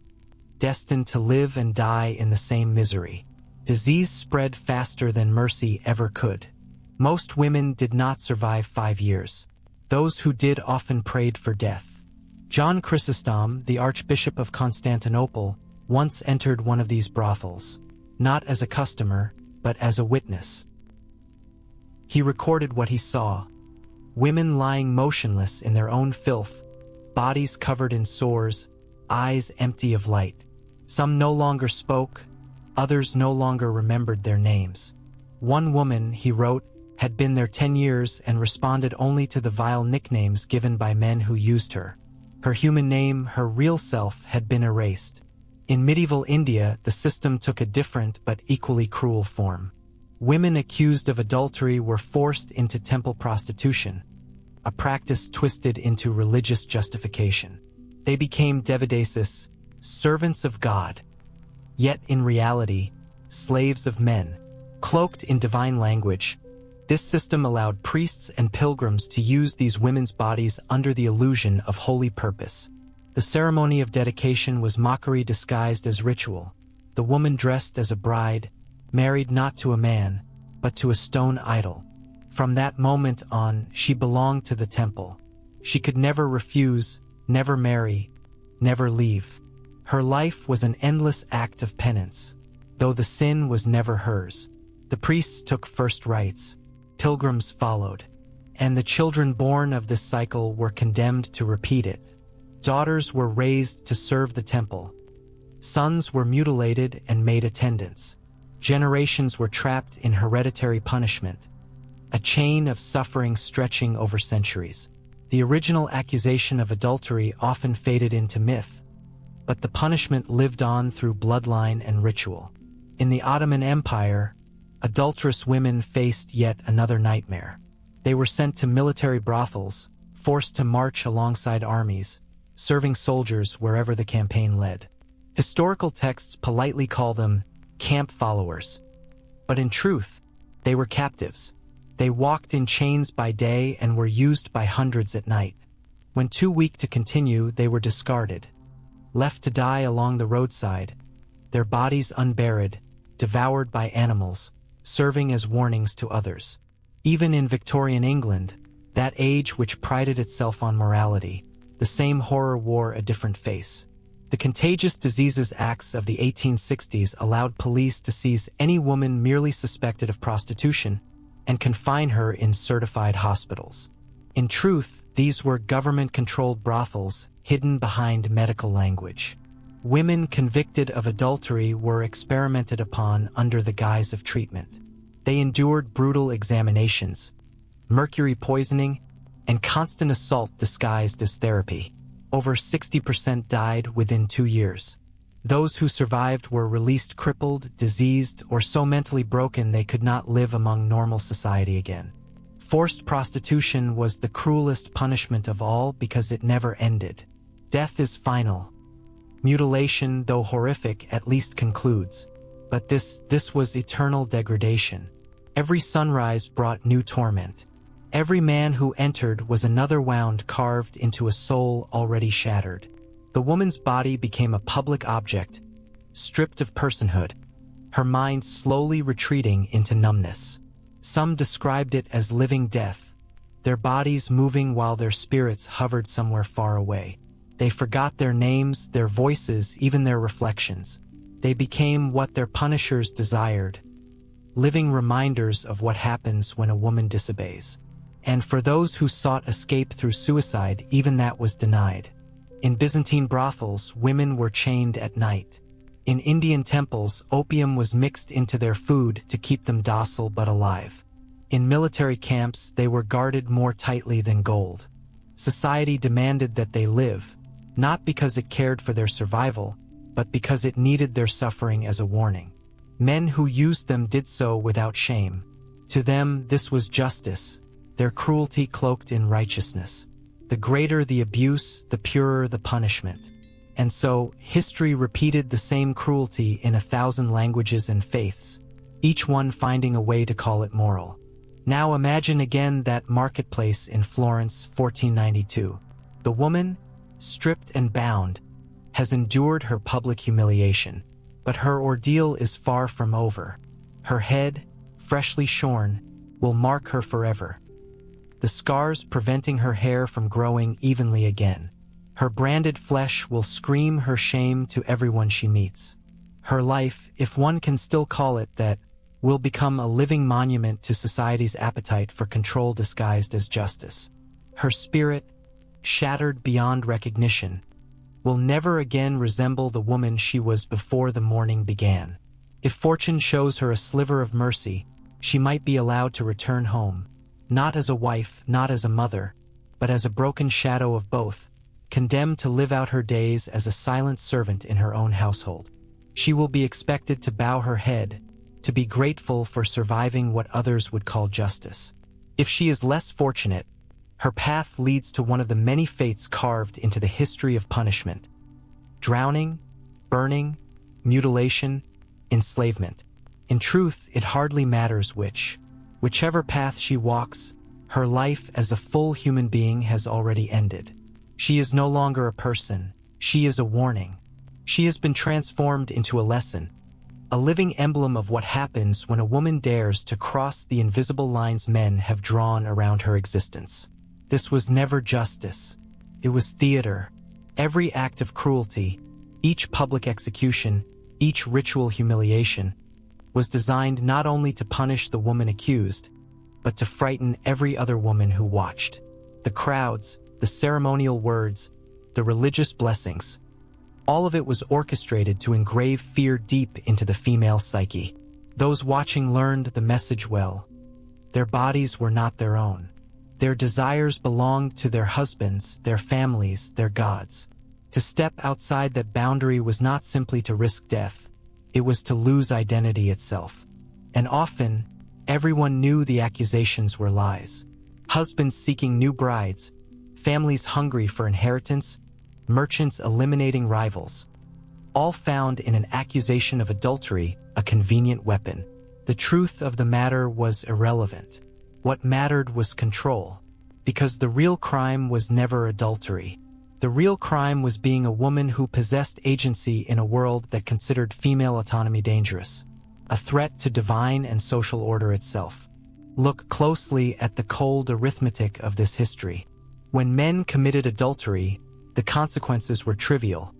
destined to live and die in the same misery. Disease spread faster than mercy ever could. Most women did not survive 5 years. Those who did often prayed for death. John Chrysostom, the Archbishop of Constantinople, once entered one of these brothels, not as a customer, but as a witness. He recorded what he saw: women lying motionless in their own filth, bodies covered in sores, eyes empty of light. Some no longer spoke, others no longer remembered their names. One woman, he wrote, had been there 10 years and responded only to the vile nicknames given by men who used her. Her human name, her real self, had been erased. In medieval India, the system took a different but equally cruel form. Women accused of adultery were forced into temple prostitution, a practice twisted into religious justification. They became devadesis, servants of God, yet in reality, slaves of men. Cloaked in divine language, this system allowed priests and pilgrims to use these women's bodies under the illusion of holy purpose. The ceremony of dedication was mockery disguised as ritual. The woman dressed as a bride, married not to a man, but to a stone idol. From that moment on, she belonged to the temple. She could never refuse, never marry, never leave. Her life was an endless act of penance, though the sin was never hers. The priests took first rites, pilgrims followed, and the children born of this cycle were condemned to repeat it. Daughters were raised to serve the temple. Sons were mutilated and made attendants. Generations were trapped in hereditary punishment, a chain of suffering stretching over centuries. The original accusation of adultery often faded into myth, but the punishment lived on through bloodline and ritual. In the Ottoman Empire, adulterous women faced yet another nightmare. They were sent to military brothels, forced to march alongside armies, serving soldiers wherever the campaign led. Historical texts politely call them camp followers, but in truth, they were captives. They walked in chains by day and were used by hundreds at night. When too weak to continue, they were discarded, left to die along the roadside, their bodies unburied, devoured by animals, serving as warnings to others. Even in Victorian England, that age which prided itself on morality, the same horror wore a different face. The Contagious Diseases Acts of the 1860s allowed police to seize any woman merely suspected of prostitution and confine her in certified hospitals. In truth, these were government-controlled brothels hidden behind medical language. Women convicted of adultery were experimented upon under the guise of treatment. They endured brutal examinations, mercury poisoning, and constant assault disguised as therapy. Over 60% died within 2 years. Those who survived were released crippled, diseased, or so mentally broken they could not live among normal society again. Forced prostitution was the cruelest punishment of all because it never ended. Death is final. Mutilation, though horrific, at least concludes. But this was eternal degradation. Every sunrise brought new torment. Every man who entered was another wound carved into a soul already shattered. The woman's body became a public object, stripped of personhood, her mind slowly retreating into numbness. Some described it as living death, their bodies moving while their spirits hovered somewhere far away. They forgot their names, their voices, even their reflections. They became what their punishers desired, living reminders of what happens when a woman disobeys. And for those who sought escape through suicide, even that was denied. In Byzantine brothels, women were chained at night. In Indian temples, opium was mixed into their food to keep them docile but alive. In military camps, they were guarded more tightly than gold. Society demanded that they live, not because it cared for their survival, but because it needed their suffering as a warning. Men who used them did so without shame. To them, this was justice, their cruelty cloaked in righteousness. The greater the abuse, the purer the punishment. And so, history repeated the same cruelty in 1,000 languages and faiths, each one finding a way to call it moral. Now imagine again that marketplace in Florence, 1492. The woman, stripped and bound, has endured her public humiliation, but her ordeal is far from over. Her head, freshly shorn, will mark her forever, the scars preventing her hair from growing evenly again. Her branded flesh will scream her shame to everyone she meets. Her life, if one can still call it that, will become a living monument to society's appetite for control disguised as justice. Her spirit, shattered beyond recognition, will never again resemble the woman she was before the morning began. If fortune shows her a sliver of mercy, she might be allowed to return home, not as a wife, not as a mother, but as a broken shadow of both, condemned to live out her days as a silent servant in her own household. She will be expected to bow her head, to be grateful for surviving what others would call justice. If she is less fortunate, her path leads to one of the many fates carved into the history of punishment: drowning, burning, mutilation, enslavement. In truth, it hardly matters which. Whichever path she walks, her life as a full human being has already ended. She is no longer a person, she is a warning. She has been transformed into a lesson, a living emblem of what happens when a woman dares to cross the invisible lines men have drawn around her existence. This was never justice. It was theater. Every act of cruelty, each public execution, each ritual humiliation, was designed not only to punish the woman accused, but to frighten every other woman who watched. The crowds, the ceremonial words, the religious blessings, all of it was orchestrated to engrave fear deep into the female psyche. Those watching learned the message well. Their bodies were not their own. Their desires belonged to their husbands, their families, their gods. To step outside that boundary was not simply to risk death, it was to lose identity itself. And often, everyone knew the accusations were lies. Husbands seeking new brides, families hungry for inheritance, merchants eliminating rivals, all found in an accusation of adultery a convenient weapon. The truth of the matter was irrelevant. What mattered was control, because the real crime was never adultery. The real crime was being a woman who possessed agency in a world that considered female autonomy dangerous, a threat to divine and social order itself. Look closely at the cold arithmetic of this history. When men committed adultery, the consequences were trivial: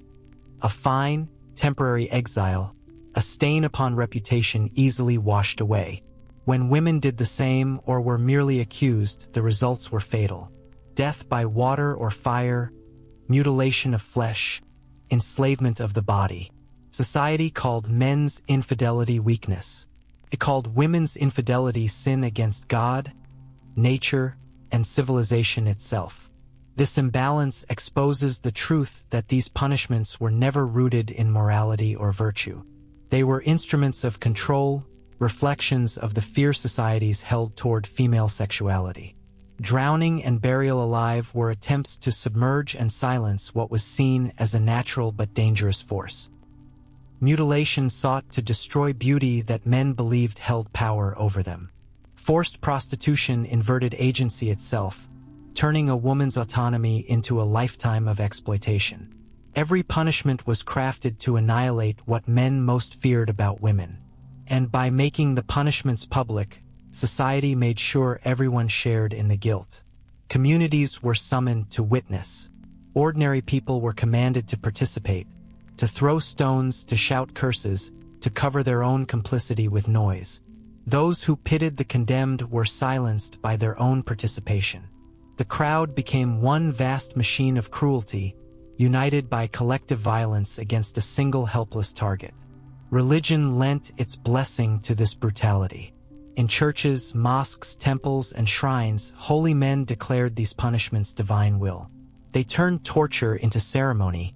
a fine, temporary exile, a stain upon reputation easily washed away. When women did the same or were merely accused, the results were fatal: death by water or fire, mutilation of flesh, enslavement of the body. Society called men's infidelity weakness. It called women's infidelity sin against God, nature, and civilization itself. This imbalance exposes the truth that these punishments were never rooted in morality or virtue. They were instruments of control, reflections of the fear societies held toward female sexuality. Drowning and burial alive were attempts to submerge and silence what was seen as a natural but dangerous force. Mutilation sought to destroy beauty that men believed held power over them. Forced prostitution inverted agency itself, turning a woman's autonomy into a lifetime of exploitation. Every punishment was crafted to annihilate what men most feared about women. And by making the punishments public, society made sure everyone shared in the guilt. Communities were summoned to witness. Ordinary people were commanded to participate, to throw stones, to shout curses, to cover their own complicity with noise. Those who pitied the condemned were silenced by their own participation. The crowd became one vast machine of cruelty, united by collective violence against a single helpless target. Religion lent its blessing to this brutality. In churches, mosques, temples, and shrines, holy men declared these punishments divine will. They turned torture into ceremony,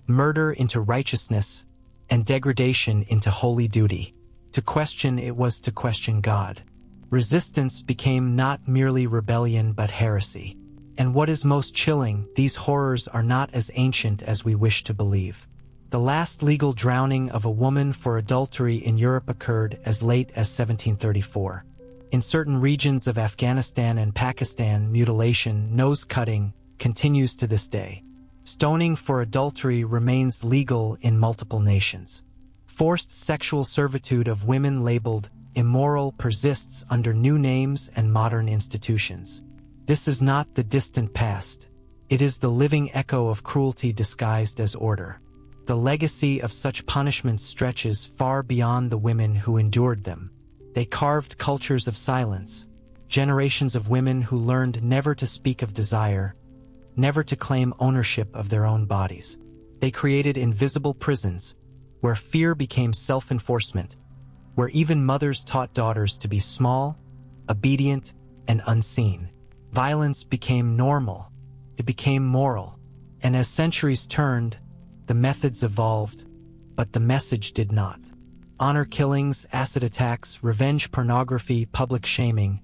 murder into righteousness, and degradation into holy duty. To question it was to question God. Resistance became not merely rebellion but heresy. And what is most chilling, these horrors are not as ancient as we wish to believe. The last legal drowning of a woman for adultery in Europe occurred as late as 1734. In certain regions of Afghanistan and Pakistan, mutilation, nose-cutting, continues to this day. Stoning for adultery remains legal in multiple nations. Forced sexual servitude of women labeled immoral persists under new names and modern institutions. This is not the distant past. It is the living echo of cruelty disguised as order. The legacy of such punishments stretches far beyond the women who endured them. They carved cultures of silence, generations of women who learned never to speak of desire, never to claim ownership of their own bodies. They created invisible prisons, where fear became self-enforcement, where even mothers taught daughters to be small, obedient, and unseen. Violence became normal. It became moral. And as centuries turned, the methods evolved, but the message did not. Honor killings, acid attacks, revenge pornography, public shaming,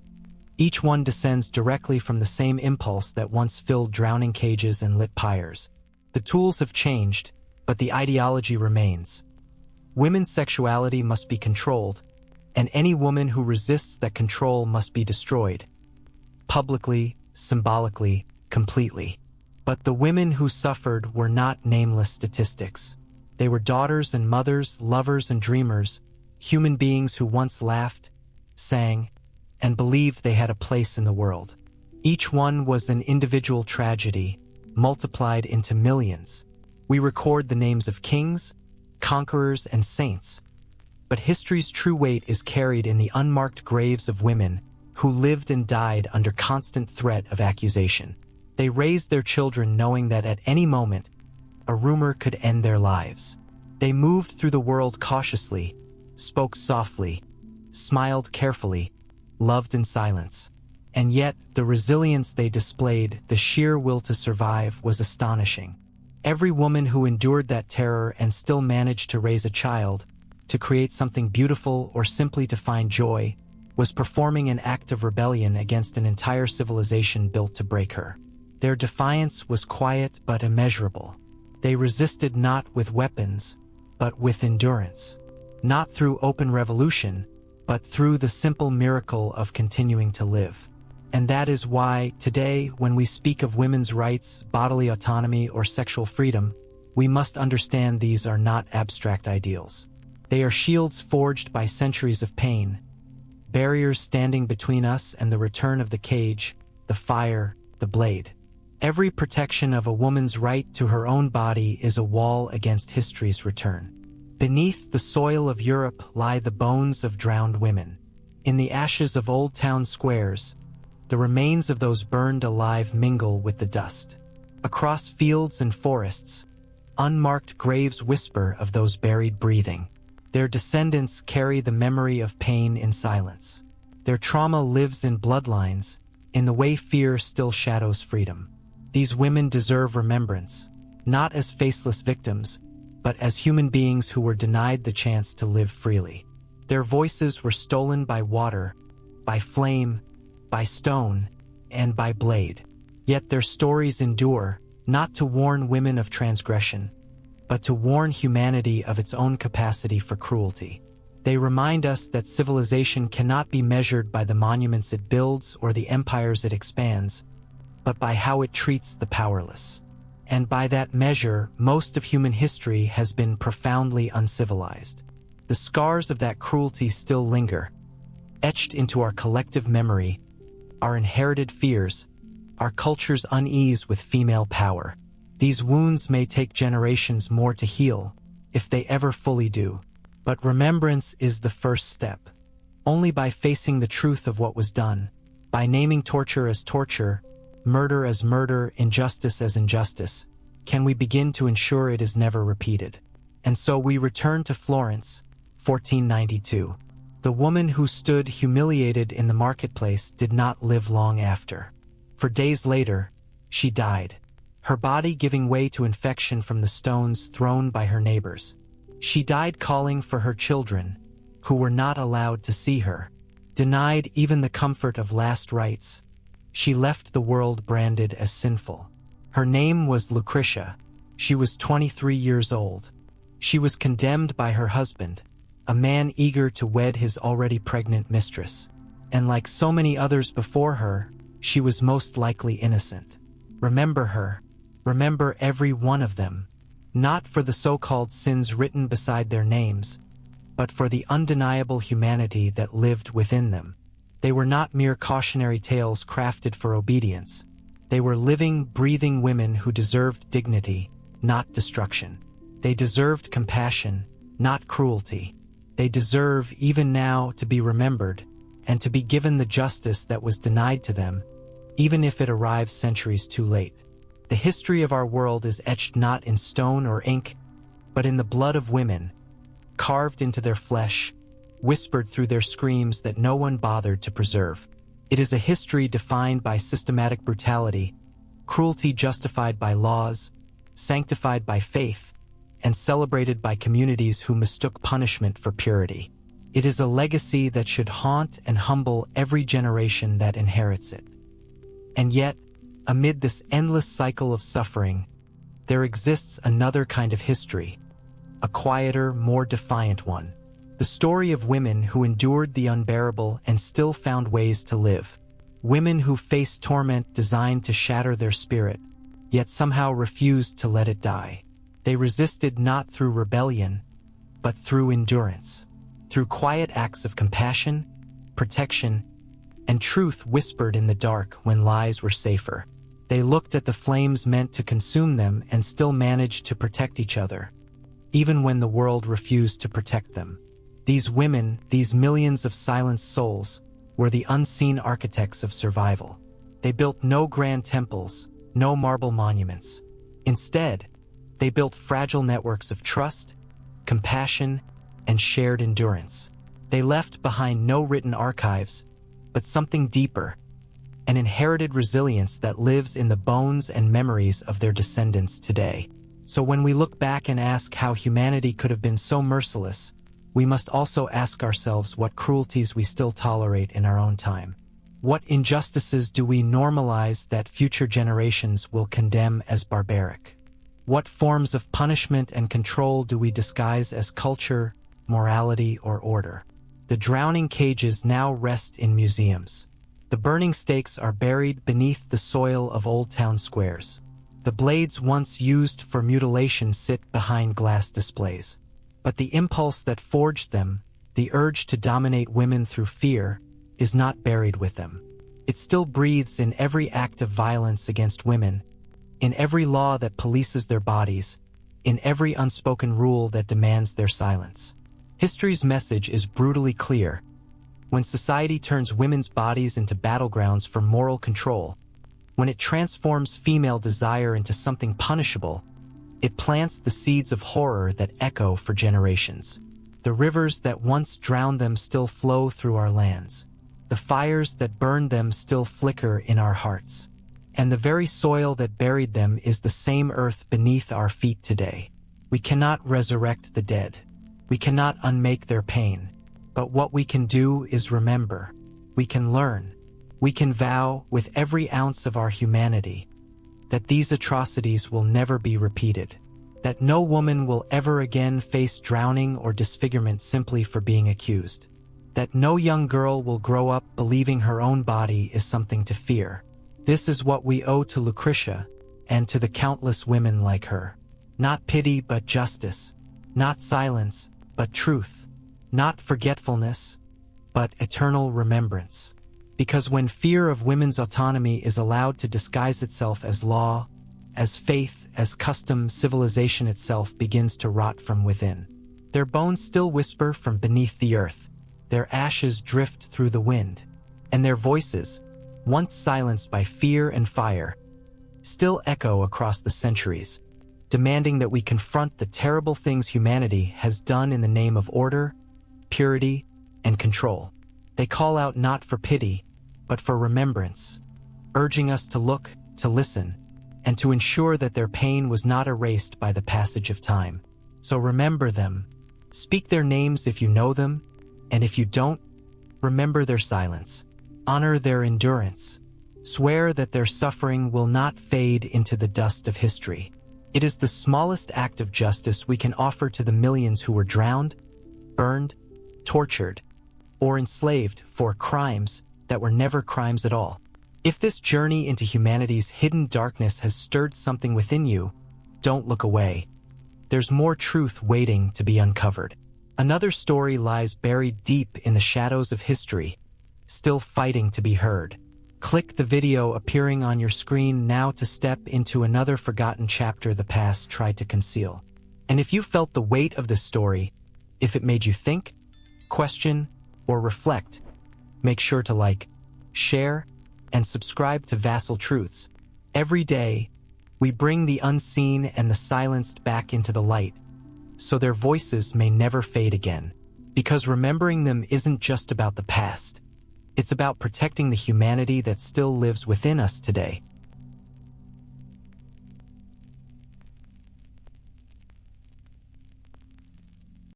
each one descends directly from the same impulse that once filled drowning cages and lit pyres. The tools have changed, but the ideology remains. Women's sexuality must be controlled, and any woman who resists that control must be destroyed. Publicly, symbolically, completely. But the women who suffered were not nameless statistics. They were daughters and mothers, lovers and dreamers, human beings who once laughed, sang, and believed they had a place in the world. Each one was an individual tragedy, multiplied into millions. We record the names of kings, conquerors, and saints. But history's true weight is carried in the unmarked graves of women who lived and died under constant threat of accusation. They raised their children knowing that at any moment, a rumor could end their lives. They moved through the world cautiously, spoke softly, smiled carefully, loved in silence. And yet, the resilience they displayed, the sheer will to survive, was astonishing. Every woman who endured that terror and still managed to raise a child, to create something beautiful or simply to find joy, was performing an act of rebellion against an entire civilization built to break her. Their defiance was quiet but immeasurable. They resisted not with weapons, but with endurance. Not through open revolution, but through the simple miracle of continuing to live. And that is why, today, when we speak of women's rights, bodily autonomy, or sexual freedom, we must understand these are not abstract ideals. They are shields forged by centuries of pain, barriers standing between us and the return of the cage, the fire, the blade. Every protection of a woman's right to her own body is a wall against history's return. Beneath the soil of Europe lie the bones of drowned women. In the ashes of old town squares, the remains of those burned alive mingle with the dust. Across fields and forests, unmarked graves whisper of those buried breathing. Their descendants carry the memory of pain in silence. Their trauma lives in bloodlines, in the way fear still shadows freedom. These women deserve remembrance, not as faceless victims, but as human beings who were denied the chance to live freely. Their voices were stolen by water, by flame, by stone, and by blade. Yet their stories endure, not to warn women of transgression, but to warn humanity of its own capacity for cruelty. They remind us that civilization cannot be measured by the monuments it builds or the empires it expands, but by how it treats the powerless. And by that measure, most of human history has been profoundly uncivilized. The scars of that cruelty still linger, etched into our collective memory, our inherited fears, our culture's unease with female power. These wounds may take generations more to heal, if they ever fully do. But remembrance is the first step. Only by facing the truth of what was done, by naming torture as torture, murder as murder, injustice as injustice, can we begin to ensure it is never repeated. And so we return to Florence, 1492. The woman who stood humiliated in the marketplace did not live long after. For days later, she died, her body giving way to infection from the stones thrown by her neighbors. She died calling for her children, who were not allowed to see her. Denied even the comfort of last rites, she left the world branded as sinful. Her name was Lucretia. She was 23 years old. She was condemned by her husband, a man eager to wed his already pregnant mistress. And like so many others before her, she was most likely innocent. Remember her. Remember every one of them. Not for the so-called sins written beside their names, but for the undeniable humanity that lived within them. They were not mere cautionary tales crafted for obedience. They were living, breathing women who deserved dignity, not destruction. They deserved compassion, not cruelty. They deserve, even now, to be remembered, and to be given the justice that was denied to them, even if it arrives centuries too late. The history of our world is etched not in stone or ink, but in the blood of women, carved into their flesh, whispered through their screams that no one bothered to preserve. It is a history defined by systematic brutality, cruelty justified by laws, sanctified by faith, and celebrated by communities who mistook punishment for purity. It is a legacy that should haunt and humble every generation that inherits it. And yet, amid this endless cycle of suffering, there exists another kind of history, a quieter, more defiant one. The story of women who endured the unbearable and still found ways to live. Women who faced torment designed to shatter their spirit, yet somehow refused to let it die. They resisted not through rebellion, but through endurance, through quiet acts of compassion, protection, and truth whispered in the dark when lies were safer. They looked at the flames meant to consume them and still managed to protect each other, even when the world refused to protect them. These women, these millions of silenced souls, were the unseen architects of survival. They built no grand temples, no marble monuments. Instead, they built fragile networks of trust, compassion, and shared endurance. They left behind no written archives, but something deeper, an inherited resilience that lives in the bones and memories of their descendants today. So when we look back and ask how humanity could have been so merciless, we must also ask ourselves what cruelties we still tolerate in our own time. What injustices do we normalize that future generations will condemn as barbaric? What forms of punishment and control do we disguise as culture, morality, or order? The drowning cages now rest in museums. The burning stakes are buried beneath the soil of old town squares. The blades once used for mutilation sit behind glass displays. But the impulse that forged them, the urge to dominate women through fear, is not buried with them. It still breathes in every act of violence against women, in every law that polices their bodies, in every unspoken rule that demands their silence. History's message is brutally clear. When society turns women's bodies into battlegrounds for moral control, when it transforms female desire into something punishable, it plants the seeds of horror that echo for generations. The rivers that once drowned them still flow through our lands. The fires that burned them still flicker in our hearts. And the very soil that buried them is the same earth beneath our feet today. We cannot resurrect the dead. We cannot unmake their pain. But what we can do is remember. We can learn. We can vow, with every ounce of our humanity, that these atrocities will never be repeated. That no woman will ever again face drowning or disfigurement simply for being accused. That no young girl will grow up believing her own body is something to fear. This is what we owe to Lucretia and to the countless women like her. Not pity but justice. Not silence but truth. Not forgetfulness but eternal remembrance. Because when fear of women's autonomy is allowed to disguise itself as law, as faith, as custom, civilization itself begins to rot from within. Their bones still whisper from beneath the earth, their ashes drift through the wind, and their voices, once silenced by fear and fire, still echo across the centuries, demanding that we confront the terrible things humanity has done in the name of order, purity, and control. They call out not for pity, but for remembrance, urging us to look, to listen, and to ensure that their pain was not erased by the passage of time. So remember them, speak their names if you know them, and if you don't, remember their silence, honor their endurance, swear that their suffering will not fade into the dust of history. It is the smallest act of justice we can offer to the millions who were drowned, burned, tortured, or enslaved for crimes that were never crimes at all. If this journey into humanity's hidden darkness has stirred something within you, don't look away. There's more truth waiting to be uncovered. Another story lies buried deep in the shadows of history, still fighting to be heard. Click the video appearing on your screen now to step into another forgotten chapter the past tried to conceal. And if you felt the weight of this story, if it made you think, question, or reflect, make sure to like, share, and subscribe to Vassal Truths. Every day, We bring the unseen and the silenced back into the light, so their voices may never fade again. Because remembering them isn't just about the past. It's about protecting the humanity that still lives within us today.